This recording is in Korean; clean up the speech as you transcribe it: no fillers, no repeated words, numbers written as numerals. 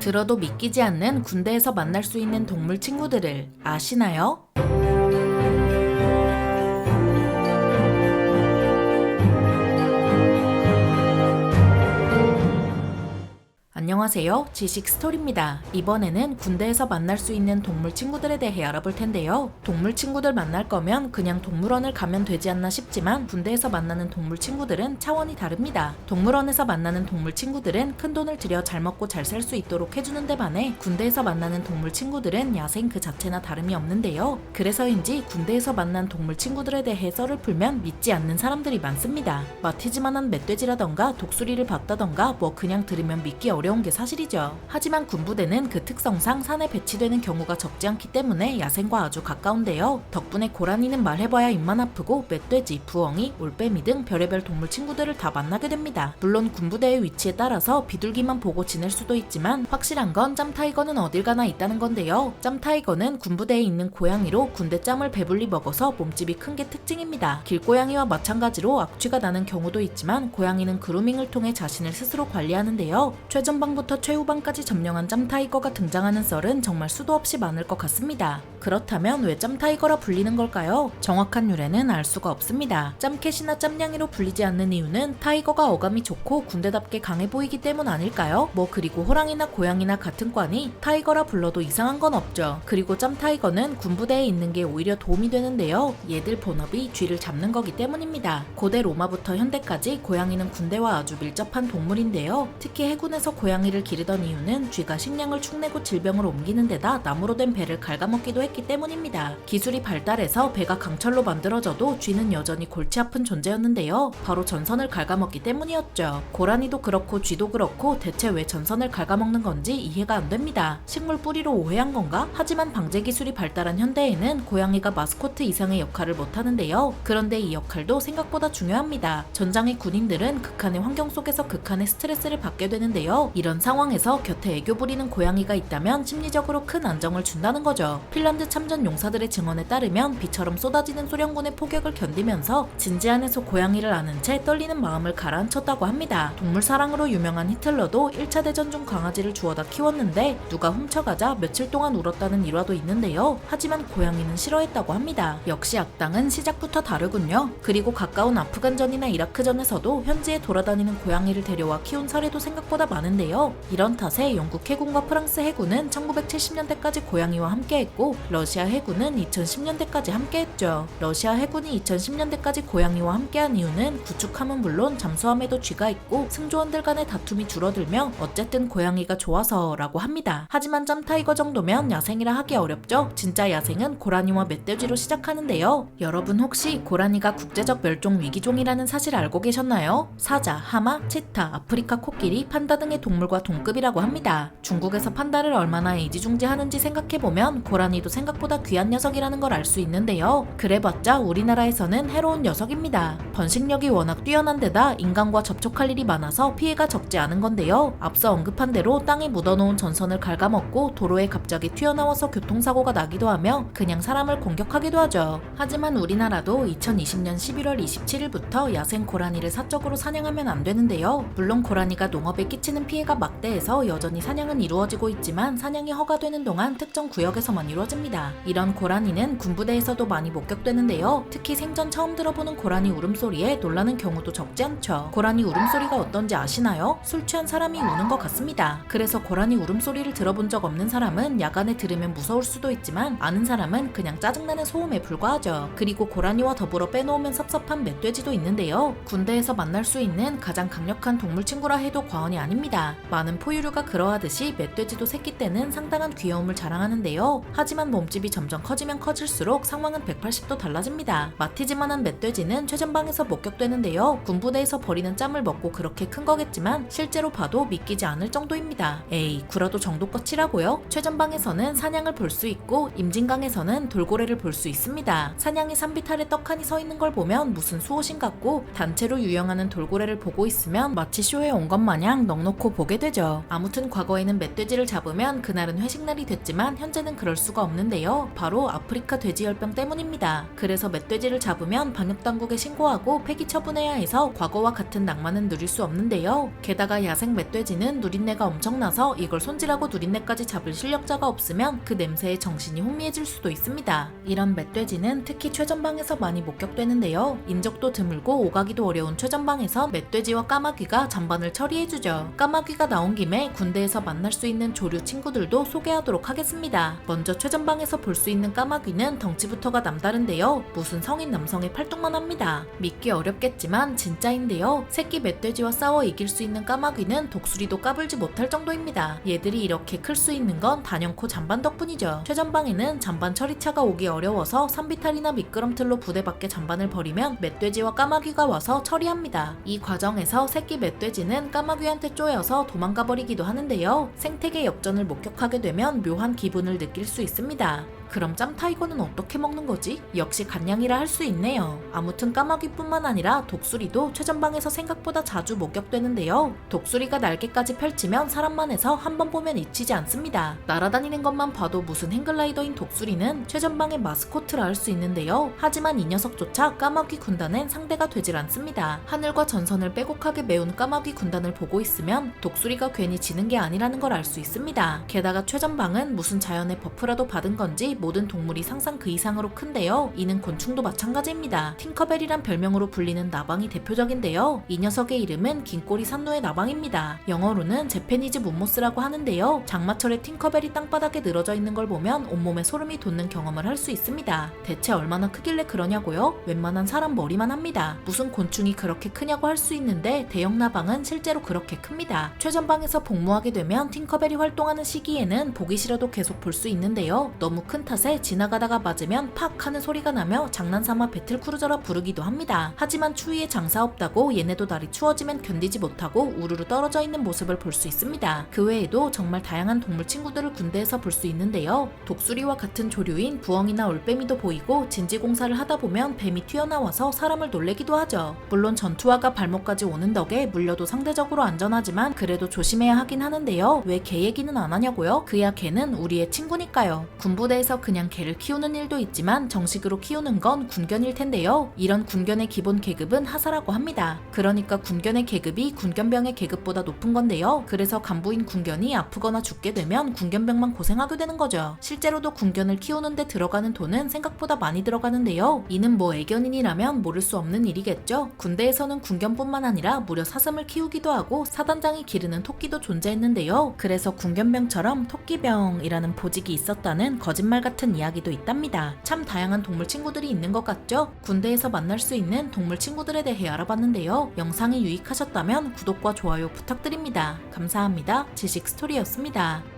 들어도 믿기지 않는 군대에서 만날 수 있는 동물 친구들을 아시나요? 안녕하세요. 지식 스토리입니다. 이번에는 군대에서 만날 수 있는 동물 친구들에 대해 알아볼 텐데요. 동물 친구들 만날 거면 그냥 동물원을 가면 되지 않나 싶지만 군대에서 만나는 동물 친구들은 차원이 다릅니다. 동물원에서 만나는 동물 친구들은 큰 돈을 들여 잘 먹고 잘 살 수 있도록 해주는 데 반해 군대에서 만나는 동물 친구들은 야생 그 자체나 다름이 없는데요. 그래서인지 군대에서 만난 동물 친구들에 대해 썰을 풀면 믿지 않는 사람들이 많습니다. 마티즈만한 멧돼지라던가 독수리를 봤다던가 뭐 그냥 들으면 믿기 어려운 게 사실이죠. 하지만 군부대는 그 특성상 산에 배치되는 경우가 적지 않기 때문에 야생과 아주 가까운데요. 덕분에 고라니는 말해봐야 입만 아프고 멧돼지, 부엉이, 올빼미 등 별의별 동물 친구들을 다 만나게 됩니다. 물론 군부대의 위치에 따라서 비둘기만 보고 지낼 수도 있지만 확실한 건 짬타이거는 어딜 가나 있다는 건데요. 짬타이거는 군부대에 있는 고양이로 군대 짬을 배불리 먹어서 몸집이 큰 게 특징입니다. 길고양이와 마찬가지로 악취가 나는 경우도 있지만 고양이는 그루밍을 통해 자신을 스스로 관리하는데요. 최전방부터 최후방까지 점령한 짬타이거가 등장하는 썰은 정말 수도 없이 많을 것 같습니다. 그렇다면 왜 짬타이거라 불리는 걸까요? 정확한 유래는 알 수가 없습니다. 짬캣이나 짬냥이로 불리지 않는 이유는 타이거가 어감이 좋고 군대답게 강해 보이기 때문 아닐까요? 그리고 호랑이나 고양이나 같은 과니 타이거라 불러도 이상한 건 없죠. 그리고 짬타이거는 군부대에 있는 게 오히려 도움이 되는데요. 얘들 본업이 쥐를 잡는 거기 때문입니다. 고대 로마부터 현대까지 고양이는 군대와 아주 밀접한 동물인데요. 특히 해군에서 고양이를 기르던 이유는 쥐가 식량을 축내고 질병을 옮기는 데다 나무로 된 배를 갉아먹기도 했기 때문입니다. 기술이 발달해서 배가 강철로 만들어져도 쥐는 여전히 골치 아픈 존재였는데요. 바로 전선을 갉아먹기 때문이었죠. 고라니도 그렇고 쥐도 그렇고 대체 왜 전선을 갉아먹는 건지 이해가 안 됩니다. 식물 뿌리로 오해한 건가? 하지만 방제 기술이 발달한 현대에는 고양이가 마스코트 이상의 역할을 못하는데요. 그런데 이 역할도 생각보다 중요합니다. 전장의 군인들은 극한의 환경 속에서 극한의 스트레스를 받게 되는데요. 이런 상황에서 곁에 애교 부리는 고양이가 있다면 심리적으로 큰 안정을 준다는 거죠. 핀란드 참전 용사들의 증언에 따르면 비처럼 쏟아지는 소련군의 포격을 견디면서 진지 안에서 고양이를 안은 채 떨리는 마음을 가라앉혔다고 합니다. 동물 사랑으로 유명한 히틀러도 1차 대전 중 강아지를 주워다 키웠는데 누가 훔쳐가자 며칠 동안 울었다는 일화도 있는데요. 하지만 고양이는 싫어했다고 합니다. 역시 악당은 시작부터 다르군요. 그리고 가까운 아프간전이나 이라크전에서도 현지에 돌아다니는 고양이를 데려와 키운 사례도 생각보다 많은데요. 이런 탓에 영국 해군과 프랑스 해군은 1970년대까지 고양이와 함께했고 러시아 해군은 2010년대까지 함께했죠. 러시아 해군이 2010년대까지 고양이와 함께한 이유는 구축함은 물론 잠수함에도 쥐가 있고 승조원들 간의 다툼이 줄어들며 어쨌든 고양이가 좋아서라고 합니다. 하지만 짬타이거 정도면 야생이라 하기 어렵죠. 진짜 야생은 고라니와 멧돼지로 시작하는데요. 여러분 혹시 고라니가 국제적 멸종 위기종이라는 사실 알고 계셨나요? 사자, 하마, 치타, 아프리카 코끼리, 판다 등의 동물과 동급이라고 합니다. 중국에서 판다를 얼마나 애지중지하는지 생각해보면 고라니도 생각보다 귀한 녀석이라는 걸 알 수 있는데요. 그래봤자 우리나라에서는 해로운 녀석입니다. 번식력이 워낙 뛰어난 데다 인간과 접촉할 일이 많아서 피해가 적지 않은 건데요. 앞서 언급한 대로 땅에 묻어놓은 전선을 갉아먹고 도로에 갑자기 튀어나와서 교통사고가 나기도 하며 그냥 사람을 공격하기도 하죠. 하지만 우리나라도 2020년 11월 27일부터 야생 고라니를 사적으로 사냥하면 안 되는데요. 물론 고라니가 농업에 끼치는 피해가 막대해서 여전히 사냥은 이루어지고 있지만 사냥이 허가되는 동안 특정 구역에서만 이루어집니다. 이런 고라니는 군부대에서도 많이 목격되는데요. 특히 생전 처음 들어보는 고라니 울음소리에 놀라는 경우도 적지 않죠. 고라니 울음소리가 어떤지 아시나요? 술 취한 사람이 우는 것 같습니다. 그래서 고라니 울음소리를 들어본 적 없는 사람은 야간에 들으면 무서울 수도 있지만 아는 사람은 그냥 짜증나는 소음에 불과하죠. 그리고 고라니와 더불어 빼놓으면 섭섭한 멧돼지도 있는데요. 군대에서 만날 수 있는 가장 강력한 동물 친구라 해도 과언이 아닙니다. 많은 포유류가 그러하듯이 멧돼지도 새끼 때는 상당한 귀여움을 자랑하는데요. 하지만 몸집이 점점 커지면 커질수록 상황은 180도 달라집니다. 마티즈만한 멧돼지는 최전방에서 목격되는데요. 군부대에서 버리는 짬을 먹고 그렇게 큰 거겠지만 실제로 봐도 믿기지 않을 정도입니다. 에이, 구라도 정도껏 치라고요? 최전방에서는 사냥을 볼 수 있고 임진강에서는 돌고래를 볼 수 있습니다. 사냥이 산비탈에 떡하니 서 있는 걸 보면 무슨 수호신 같고 단체로 유영하는 돌고래를 보고 있으면 마치 쇼에 온 것 마냥 넉넉히 보기 보게 되죠. 아무튼 과거에는 멧돼지를 잡으면 그날은 회식날이 됐지만 현재는 그럴 수가 없는데요. 바로 아프리카 돼지열병 때문입니다. 그래서 멧돼지를 잡으면 방역당국에 신고하고 폐기 처분해야 해서 과거와 같은 낭만은 누릴 수 없는데요. 게다가 야생 멧돼지는 누린내가 엄청나서 이걸 손질하고 누린내까지 잡을 실력자가 없으면 그 냄새에 정신이 혼미해질 수도 있습니다. 이런 멧돼지는 특히 최전방에서 많이 목격되는데요. 인적도 드물고 오가기도 어려운 최전방에서 멧돼지와 까마귀가 잔반을 처리해주죠. 까마귀가 나온 김에 군대에서 만날 수 있는 조류 친구들도 소개하도록 하겠습니다. 먼저 최전방에서 볼 수 있는 까마귀는 덩치부터가 남다른데요. 무슨 성인 남성의 팔뚝만 합니다. 믿기 어렵겠지만 진짜인데요. 새끼 멧돼지와 싸워 이길 수 있는 까마귀는 독수리도 까불지 못할 정도입니다. 얘들이 이렇게 클 수 있는 건 단연코 잔반 덕분이죠. 최전방에는 잔반 처리차가 오기 어려워서 산비탈이나 미끄럼틀로 부대 밖에 잔반을 버리면 멧돼지와 까마귀가 와서 처리합니다. 이 과정에서 새끼 멧돼지는 까마귀한테 쪼여서 도망가 버리기도 하는데요. 생태계 역전을 목격하게 되면 묘한 기분을 느낄 수 있습니다. 그럼 짬타이거는 어떻게 먹는 거지? 역시 간냥이라 할 수 있네요. 아무튼 까마귀뿐만 아니라 독수리도 최전방에서 생각보다 자주 목격되는데요. 독수리가 날개까지 펼치면 사람만 해서 한 번 보면 잊히지 않습니다. 날아다니는 것만 봐도 무슨 행글라이더인 독수리는 최전방의 마스코트라 할 수 있는데요. 하지만 이 녀석조차 까마귀 군단엔 상대가 되질 않습니다. 하늘과 전선을 빼곡하게 메운 까마귀 군단을 보고 있으면 독수리가 괜히 지는 게 아니라는 걸 알 수 있습니다. 게다가 최전방은 무슨 자연의 버프라도 받은 건지 모든 동물이 상상 그 이상으로 큰데요. 이는 곤충도 마찬가지입니다. 팅커벨이란 별명으로 불리는 나방이 대표적인데요. 이 녀석의 이름은 긴꼬리 산노의 나방입니다. 영어로는 제페니즈 몬모스라고 하는데요. 장마철에 팅커벨이 땅바닥에 늘어져 있는 걸 보면 온몸에 소름이 돋는 경험을 할 수 있습니다. 대체 얼마나 크길래 그러냐고요? 웬만한 사람 머리만 합니다. 무슨 곤충이 그렇게 크냐고 할 수 있는데 대형 나방은 실제로 그렇게 큽니다. 최전방에서 복무하게 되면 팅커벨이 활동하는 시기에는 보기 싫어도 계속 볼 수 있는데요. 너무 큰 탓에 지나가다가 맞으면 팍 하는 소리가 나며 장난삼아 배틀크루저라 부르기도 합니다. 하지만 추위에 장사 없다고 얘네도 날이 추워지면 견디지 못하고 우르르 떨어져 있는 모습을 볼 수 있습니다. 그 외에도 정말 다양한 동물 친구들을 군대에서 볼 수 있는데요. 독수리와 같은 조류인 부엉이나 올빼미도 보이고 진지공사를 하다 보면 뱀이 튀어나와서 사람을 놀래기도 하죠. 물론 전투화가 발목까지 오는 덕에 물려도 상대적으로 안전하지만 그래도 조심해야 하긴 하는데요. 왜 개 얘기는 안 하냐고요? 그야 개는 우리의 친구니까요. 군부대에서 그냥 개를 키우는 일도 있지만 정식으로 키우는 건 군견일 텐데요. 이런 군견의 기본 계급은 하사라고 합니다. 그러니까 군견의 계급이 군견병의 계급보다 높은 건데요. 그래서 간부인 군견이 아프거나 죽게 되면 군견병만 고생하게 되는 거죠. 실제로도 군견을 키우는데 들어가는 돈은 생각보다 많이 들어가는데요. 이는 뭐 애견인이라면 모를 수 없는 일이겠죠. 군대에서는 군견뿐만 아니라 무려 사슴을 키우기도 하고 사단장이 기르는 토끼도 존재했는데요. 그래서 군견병처럼 토끼병이라는 보직이 있었다는 거짓말 같은 이야기도 있답니다. 참 다양한 동물 친구들이 있는 것 같죠? 군대에서 만날 수 있는 동물 친구들에 대해 알아봤는데요. 영상이 유익하셨다면 구독과 좋아요 부탁드립니다. 감사합니다. 지식스토리였습니다.